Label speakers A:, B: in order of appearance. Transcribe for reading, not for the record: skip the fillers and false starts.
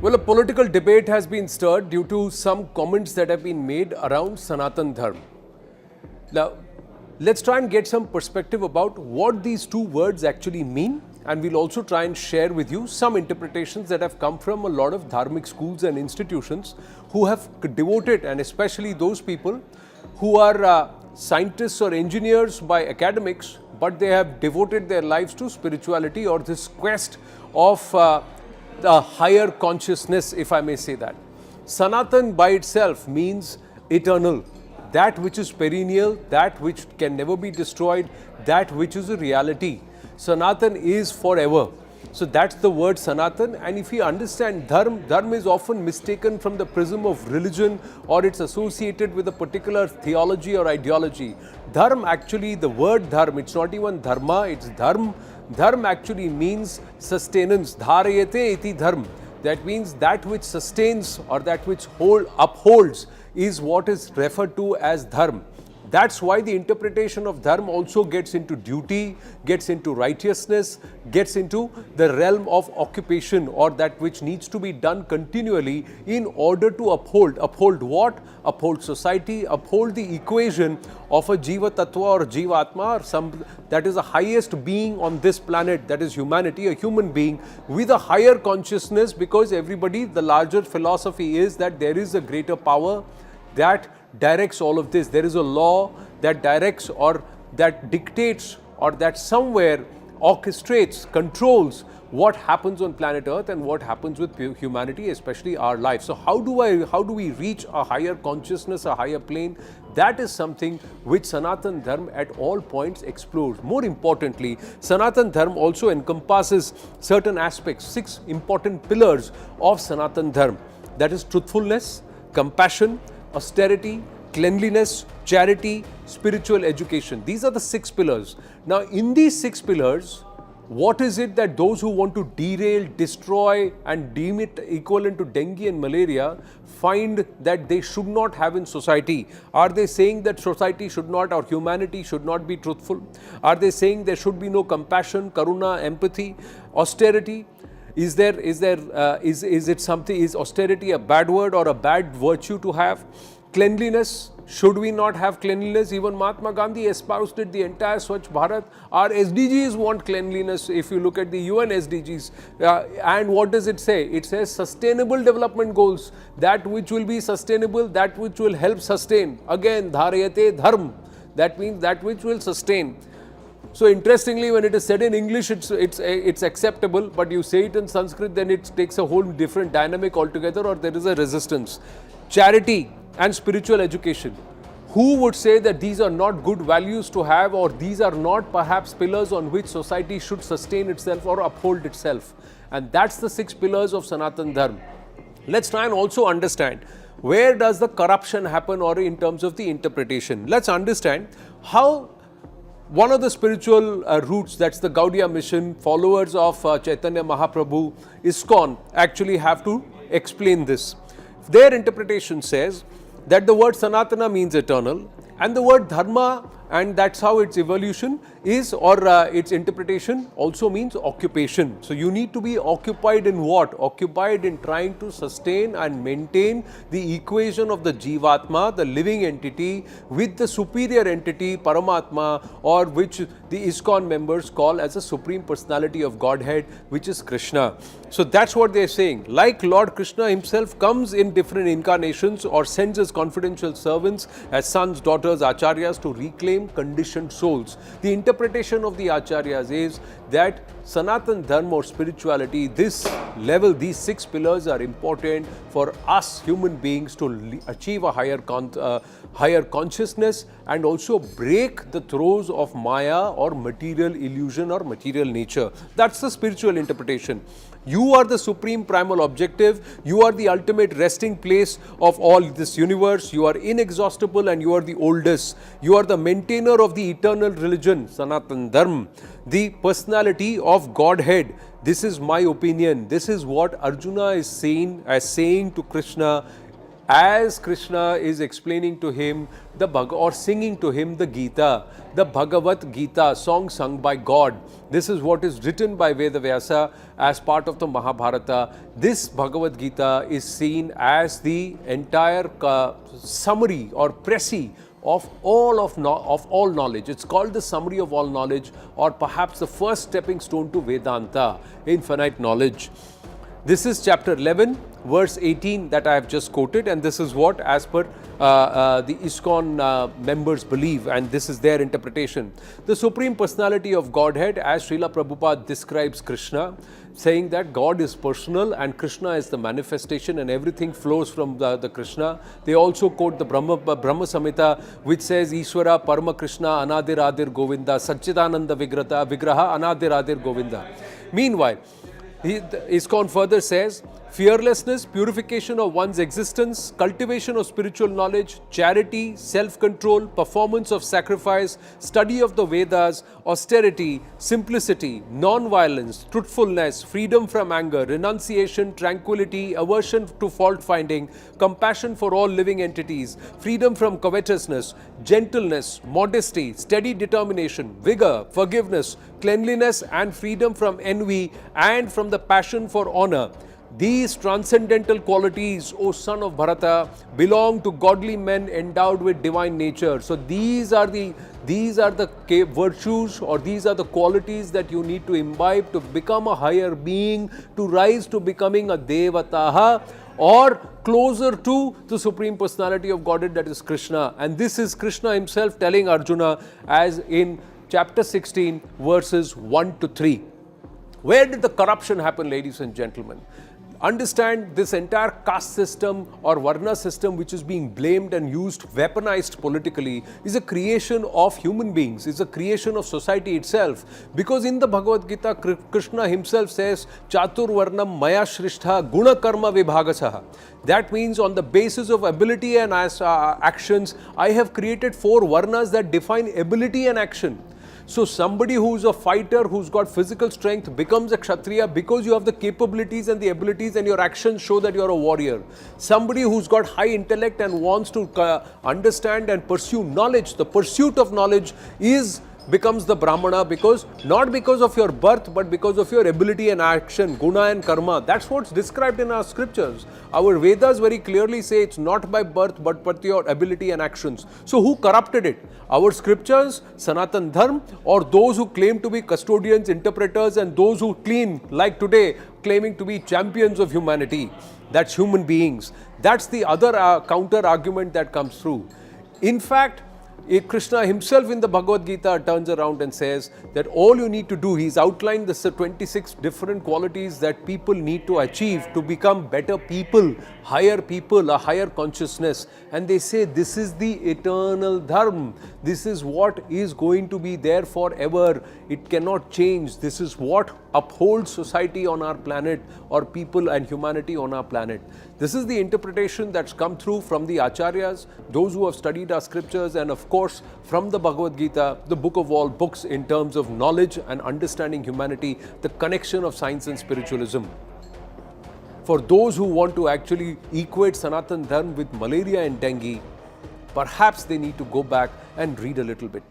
A: Well, a political debate has been stirred due to some comments that have been made around Sanatan Dharma. Now, let's try and get some perspective about what these two words actually mean, and we'll also try and share with you some interpretations that have come from a lot of dharmic schools and institutions who have devoted, and especially those people who are scientists or engineers by academics, but they have devoted their lives to spirituality or this quest of the higher consciousness, if I may say that. Sanatan by itself means eternal, that which is perennial, that which can never be destroyed, that which is a reality. Sanatan is forever. So that's the word Sanatan, and if you understand Dharma is often mistaken from the prism of religion, or it's associated with a particular theology or ideology. Dharma, actually the word Dharma, it's not even Dharma, it's Dharma. Dharma actually means sustenance. Dharayate iti dharma. That means that which sustains or that which upholds is what is referred to as dharma. That's why the interpretation of dharma also gets into duty, gets into righteousness, gets into the realm of occupation, or that which needs to be done continually in order to uphold. Uphold what? Uphold society, uphold the equation of a Jiva Tattva or Jivatma, or some that is the highest being on this planet, that is humanity, a human being with a higher consciousness, because everybody, the larger philosophy is that there is a greater power that directs all of this. There is a law that directs or that dictates or that somewhere orchestrates, controls what happens on planet Earth and what happens with humanity, especially our life. So how do we reach a higher consciousness, a higher plane? That is something which Sanatan Dharma at all points explores. More importantly, Sanatan Dharma also encompasses certain aspects, 6 important pillars of Sanatan Dharma. That is truthfulness, compassion, austerity, cleanliness, charity, spiritual education. These are the 6 pillars. Now, in these 6 pillars, what is it that those who want to derail, destroy and deem it equivalent to dengue and malaria find that they should not have in society? Are they saying that society should not, or humanity should not be truthful? Are they saying there should be no compassion, karuna, empathy, austerity? Is it something, is austerity a bad word or a bad virtue to have? Cleanliness, should we not have cleanliness? Even Mahatma Gandhi espoused it, the entire Swachh Bharat. Our SDGs want cleanliness, if you look at the UN SDGs. And what does it say? It says sustainable development goals, that which will be sustainable, that which will help sustain. Again, dharayate dharma, that means that which will sustain. So interestingly, when it is said in English, it's acceptable, but you say it in Sanskrit, then it takes a whole different dynamic altogether, or there is a resistance. Charity and spiritual education. Who would say that these are not good values to have, or these are not perhaps pillars on which society should sustain itself or uphold itself? And that's the 6 pillars of Sanatan Dharma. Let's try and also understand, where does the corruption happen, or in terms of the interpretation? Let's understand how one of the spiritual roots, that's the Gaudiya mission, followers of Chaitanya Mahaprabhu, ISKCON, actually have to explain this. Their interpretation says that the word Sanatana means eternal, and the word Dharma, and that's how its evolution is, or its interpretation also means occupation. So you need to be occupied in what? Occupied in trying to sustain and maintain the equation of the Jivatma, the living entity, with the superior entity, Paramatma, or which the ISKCON members call as a Supreme Personality of Godhead, which is Krishna. So that's what they're saying. Like Lord Krishna himself comes in different incarnations or sends his confidential servants as sons, daughters, acharyas to reclaim conditioned souls. The interpretation of the acharyas is that Sanatan Dharma or spirituality, this level, these 6 pillars are important for us human beings to achieve a higher consciousness and also break the throes of Maya or material illusion or material nature. That's the spiritual interpretation. You are the supreme primal objective. You are the ultimate resting place of all this universe. You are inexhaustible and you are the oldest. You are the maintainer of the eternal religion, Sanatan Dharma, the personality of Godhead. This is my opinion. This is what Arjuna is saying to Krishna as Krishna is explaining to him or singing to him the Gita, the Bhagavad Gita, song sung by God. This is what is written by Vedavyasa as part of the Mahabharata. This Bhagavad Gita is seen as the entire summary or précis of all knowledge. It's called the summary of all knowledge, or perhaps the first stepping stone to Vedanta, infinite knowledge. This is chapter 11, verse 18 that I have just quoted, and this is what, as per the ISKCON members believe, and this is their interpretation. The Supreme Personality of Godhead, as Srila Prabhupada describes Krishna, saying that God is personal and Krishna is the manifestation and everything flows from the Krishna. They also quote the Brahma Samhita, which says Ishvara Parama Krishna Anadir Adir Govinda Satchidananda Vigraha Anadir Adir Govinda. Meanwhile, ISKCON further says, fearlessness, purification of one's existence, cultivation of spiritual knowledge, charity, self-control, performance of sacrifice, study of the Vedas, austerity, simplicity, non-violence, truthfulness, freedom from anger, renunciation, tranquility, aversion to fault-finding, compassion for all living entities, freedom from covetousness, gentleness, modesty, steady determination, vigor, forgiveness, cleanliness and freedom from envy and from the passion for honor. These transcendental qualities, O son of Bharata, belong to godly men endowed with divine nature. So these are the virtues, or these are the qualities that you need to imbibe to become a higher being, to rise to becoming a Devataha, or closer to the Supreme Personality of Godhead, that is Krishna. And this is Krishna himself telling Arjuna, as in chapter 16, verses 1 to 3. Where did the corruption happen, ladies and gentlemen? Understand, this entire caste system or Varna system, which is being blamed and used, weaponized politically, is a creation of human beings, is a creation of society itself. Because in the Bhagavad Gita, Krishna himself says, Chatur Varnam Maya Shrishta Guna Karma Vibhagasaha. That means on the basis of ability and actions, I have created 4 Varnas that define ability and action. So somebody who's a fighter, who's got physical strength, becomes a Kshatriya because you have the capabilities and the abilities and your actions show that you're a warrior. Somebody who's got high intellect and wants to understand and pursue knowledge, the pursuit of knowledge becomes the Brahmana, not because of your birth, but because of your ability and action, guna and karma. That's what's described in our scriptures. Our Vedas very clearly say it's not by birth, but by your ability and actions. So who corrupted it? Our scriptures, Sanatan Dharma, or those who claim to be custodians, interpreters, and those who like today, claiming to be champions of humanity. That's human beings. That's the other counter argument that comes through. In fact, Krishna himself in the Bhagavad Gita turns around and says that all you need to do, he's outlined the 26 different qualities that people need to achieve to become better people, a higher consciousness. And they say this is the eternal dharma. This is what is going to be there forever. It cannot change. This is what upholds society on our planet, or people and humanity on our planet. This is the interpretation that's come through from the Acharyas, those who have studied our scriptures, and of course from the Bhagavad Gita, the book of all books in terms of knowledge and understanding humanity, the connection of science and spiritualism. For those who want to actually equate Sanatan Dharma with malaria and dengue, perhaps they need to go back and read a little bit.